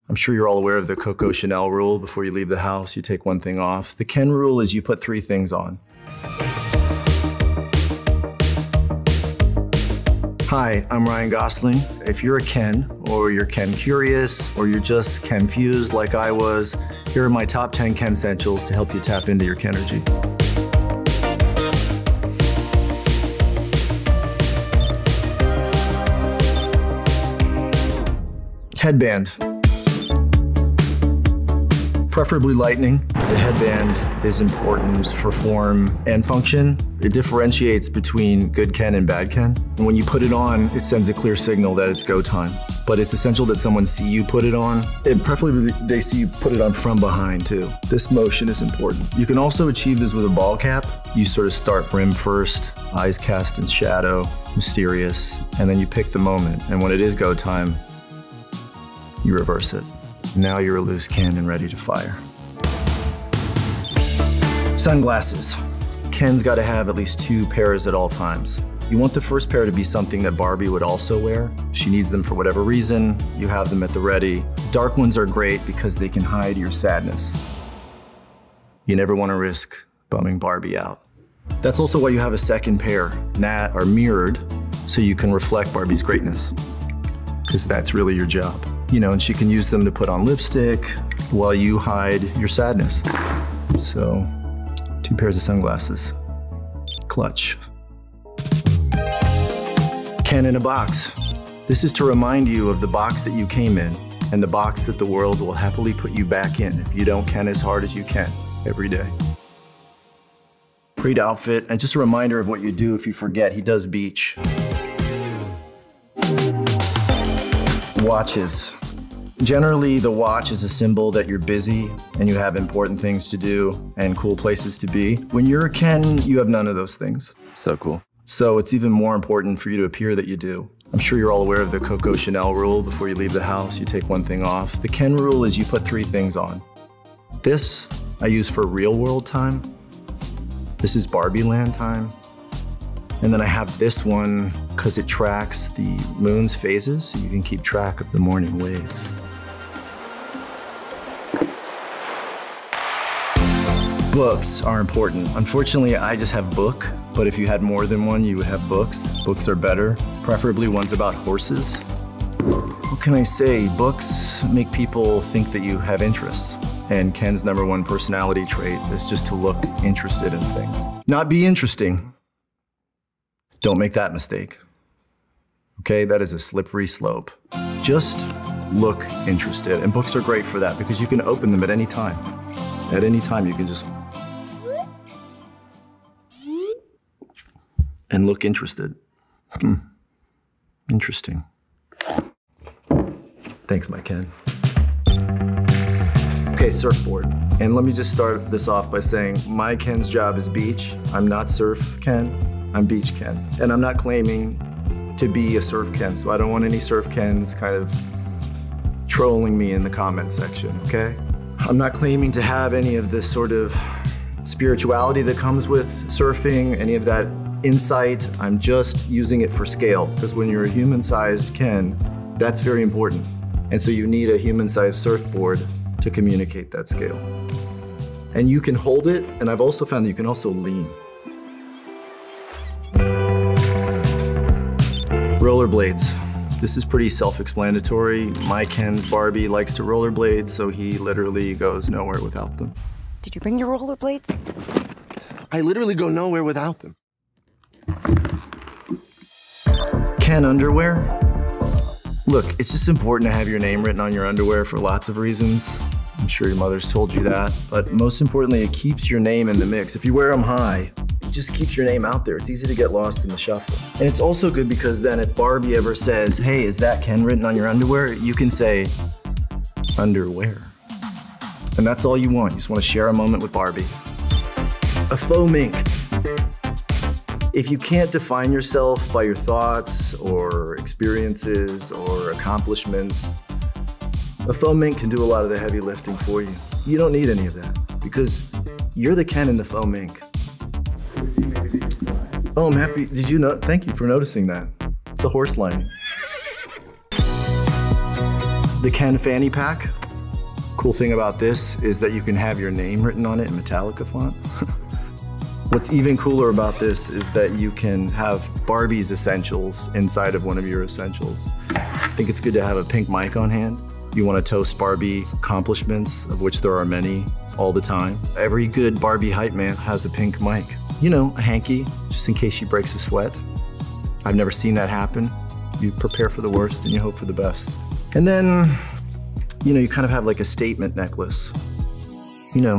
I'm sure you're all aware of the Coco Chanel rule. Before you leave the house, you take one thing off. The Ken rule is you put 3 things on. Hi, I'm Ryan Gosling. If you're a Ken, or you're Ken curious, or you're just Ken-fused like I was, here are my top 10 Ken essentials to help you tap into your Kenergy. Headband. Preferably lightning. The headband is important for form and function. It differentiates between good Ken and bad Ken. And when you put it on, it sends a clear signal that it's go time. But it's essential that someone see you put it on, and preferably they see you put it on from behind too. This motion is important. You can also achieve this with a ball cap. You sort of start brim first, eyes cast in shadow, mysterious, and then you pick the moment. And when it is go time, you reverse it. Now you're a loose cannon ready to fire. Sunglasses. Ken's got to have at least 2 pairs at all times. You want the first pair to be something that Barbie would also wear. If she needs them for whatever reason, you have them at the ready. Dark ones are great because they can hide your sadness. You never want to risk bumming Barbie out. That's also why you have a second pair that are mirrored so you can reflect Barbie's greatness, because that's really your job. You know, and she can use them to put on lipstick while you hide your sadness. So, 2 pairs of sunglasses. Clutch. Ken in a box. This is to remind you of the box that you came in and the box that the world will happily put you back in if you don't Ken as hard as you can every day. Great outfit, and just a reminder of what you do if you forget. He does beach. Watches. Generally, the watch is a symbol that you're busy and you have important things to do and cool places to be. When you're a Ken, you have none of those things. So cool. So it's even more important for you to appear that you do. I'm sure you're all aware of the Coco Chanel rule. Before you leave the house, you take one thing off. The Ken rule is you put 3 things on. This I use for real world time. This is Barbie land time. And then I have this one because it tracks the moon's phases, so you can keep track of the morning waves. Books are important. Unfortunately, I just have book, but if you had more than one, you would have books. Books are better, preferably ones about horses. What can I say? Books make people think that you have interests. And Ken's #1 personality trait is just to look interested in things. Not be interesting. Don't make that mistake. Okay, that is a slippery slope. Just look interested. And books are great for that because you can open them at any time. At any time you can just and look interested. Interesting. Thanks, my Ken. Okay, surfboard. And let me just start this off by saying my Ken's job is beach. I'm not surf Ken. I'm beach Ken. And I'm not claiming to be a surf Ken, so I don't want any surf Kens kind of trolling me in the comment section, okay? I'm not claiming to have any of this sort of spirituality that comes with surfing, any of that insight. I'm just using it for scale, because when you're a human-sized Ken, that's very important. And so you need a human-sized surfboard to communicate that scale. And you can hold it, and I've also found that you can also lean. Rollerblades. This is pretty self-explanatory. My Ken's Barbie likes to rollerblade, so he literally goes nowhere without them. Did you bring your rollerblades? I literally go nowhere without them. Ken underwear. Look, it's just important to have your name written on your underwear for lots of reasons. I'm sure your mother's told you that, but most importantly, it keeps your name in the mix. If you wear them high, it just keeps your name out there. It's easy to get lost in the shuffle. And it's also good because then if Barbie ever says, hey, is that Ken written on your underwear? You can say, underwear. And that's all you want. You just want to share a moment with Barbie. A faux mink. If you can't define yourself by your thoughts or experiences or accomplishments, a faux mink can do a lot of the heavy lifting for you. You don't need any of that because you're the Ken in the faux mink. Oh, I'm happy. Did you know? Thank you for noticing that. It's a horse lining. The Ken Fanny Pack. Cool thing about this is that you can have your name written on it in Metallica font. What's even cooler about this is that you can have Barbie's essentials inside of one of your essentials. I think it's good to have a pink mic on hand. You want to toast Barbie's accomplishments, of which there are many, all the time. Every good Barbie hype man has a pink mic. You know, a hanky, just in case she breaks a sweat. I've never seen that happen. You prepare for the worst and you hope for the best. And then, you know, you kind of have like a statement necklace. You know,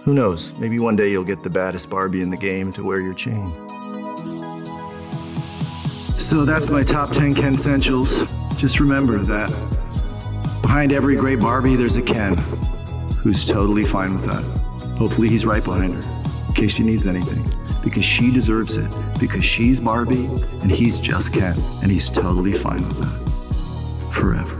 who knows? Maybe one day you'll get the baddest Barbie in the game to wear your chain. So that's my top 10 Ken essentials. Just remember that behind every great Barbie, there's a Ken who's totally fine with that. Hopefully he's right behind her, in case she needs anything. Because she deserves it. Because she's Barbie, and he's just Ken, and he's totally fine with that. Forever.